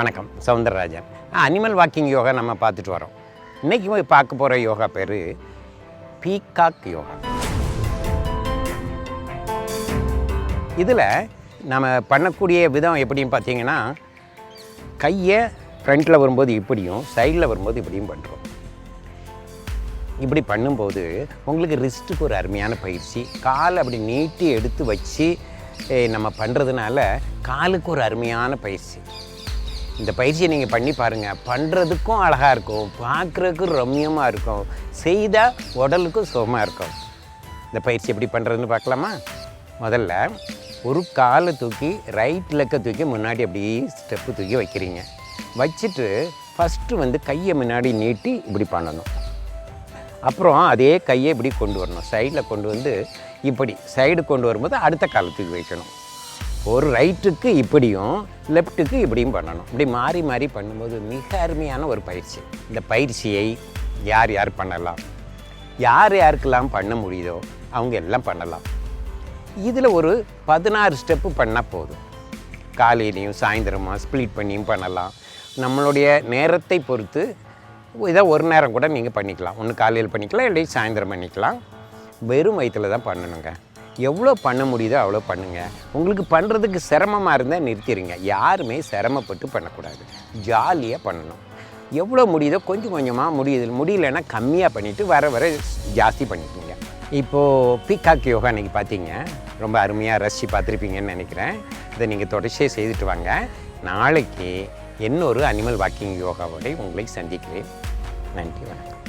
வணக்கம், Soundararajan. Animal walking yoga நம்ம பார்த்துட்டு வரோம். இன்றைக்கி போய் பார்க்க போகிற யோகா பேர் பீகாக் யோகா. இதில் நம்ம பண்ணக்கூடிய விதம் எப்படின்னு பார்த்தீங்கன்னா, கையை ஃப்ரண்ட்டில் வரும்போது இப்படியும், சைடில் வரும்போது இப்படியும் பண்ணுறோம். இப்படி பண்ணும்போது உங்களுக்கு ரிஸ்ட்டுக்கு ஒரு அருமையான பயிற்சி. காலை அப்படி நீட்டி எடுத்து வச்சு நம்ம பண்ணுறதுனால காலுக்கு ஒரு அருமையான பயிற்சி. இந்த பயிற்சியை நீங்கள் பண்ணி பாருங்கள். பண்ணுறதுக்கும் அழகாக இருக்கும், பார்க்குறதுக்கும் ரம்மியமாக இருக்கும், செய்தால் உடலுக்கும் சுகமாக இருக்கும். இந்த பயிற்சி எப்படி பண்ணுறதுன்னு பார்க்கலாமா? முதல்ல ஒரு காலை தூக்கி ரைட் லெக்கை தூக்கி முன்னாடி அப்படியே ஸ்டெப்பு தூக்கி வைக்கிறீங்க. வச்சுட்டு ஃபஸ்ட்டு கையை முன்னாடி நீட்டி இப்படி பண்ணணும். அப்புறம் அதே கையை இப்படி கொண்டு வரணும், சைடில் கொண்டு வந்து இப்படி சைடு கொண்டு வரும்போது அடுத்த காலத்துக்கு வைக்கணும். ஒரு ரைட்டுக்கு இப்படியும் லெஃப்ட்டுக்கு இப்படியும் பண்ணணும். இப்படி மாறி மாறி பண்ணும்போது மிக அருமையான ஒரு பயிற்சி. இந்த பயிற்சியை யார் யார் பண்ணலாம், யார் யாருக்கெல்லாம் பண்ண முடியுதோ அவங்க எல்லாம் பண்ணலாம். இதில் ஒரு 16 ஸ்டெப்பு பண்ணால் போதும். காலையிலையும் சாயந்தரமாக ஸ்ப்ளிட் பண்ணியும் பண்ணலாம். நம்மளுடைய நேரத்தை பொறுத்து இதை ஒரு நேரம் கூட நீங்கள் பண்ணிக்கலாம். ஒன்று காலையில் பண்ணிக்கலாம், இல்லை சாயந்தரம் பண்ணிக்கலாம். வெறும் வயிற்றில் தான் பண்ணணுங்க. எவ்வளோ பண்ண முடியுதோ அவ்வளோ பண்ணுங்கள். உங்களுக்கு பண்ணுறதுக்கு சிரமமாக இருந்தால் நிறுத்திடுங்க. யாருமே சிரமப்பட்டு பண்ணக்கூடாது, ஜாலியாக பண்ணணும். எவ்வளோ முடியுதோ கொஞ்சம் கொஞ்சமாக முடியலைன்னா கம்மியாக பண்ணிவிட்டு வர ஜாஸ்தி பண்ணிக்கோங்க. இப்போது பீகாக் யோகா இன்றைக்கி பார்த்தீங்க, ரொம்ப அருமையாக ரசித்து பார்த்துருப்பீங்கன்னு நினைக்கிறேன். இதை நீங்கள் தொடர்ச்சியாக செய்துட்டு வாங்க. நாளைக்கு இன்னொரு அனிமல் வாக்கிங் யோகாவோட உங்களை சந்திக்கிறேன். நன்றி, வணக்கம்.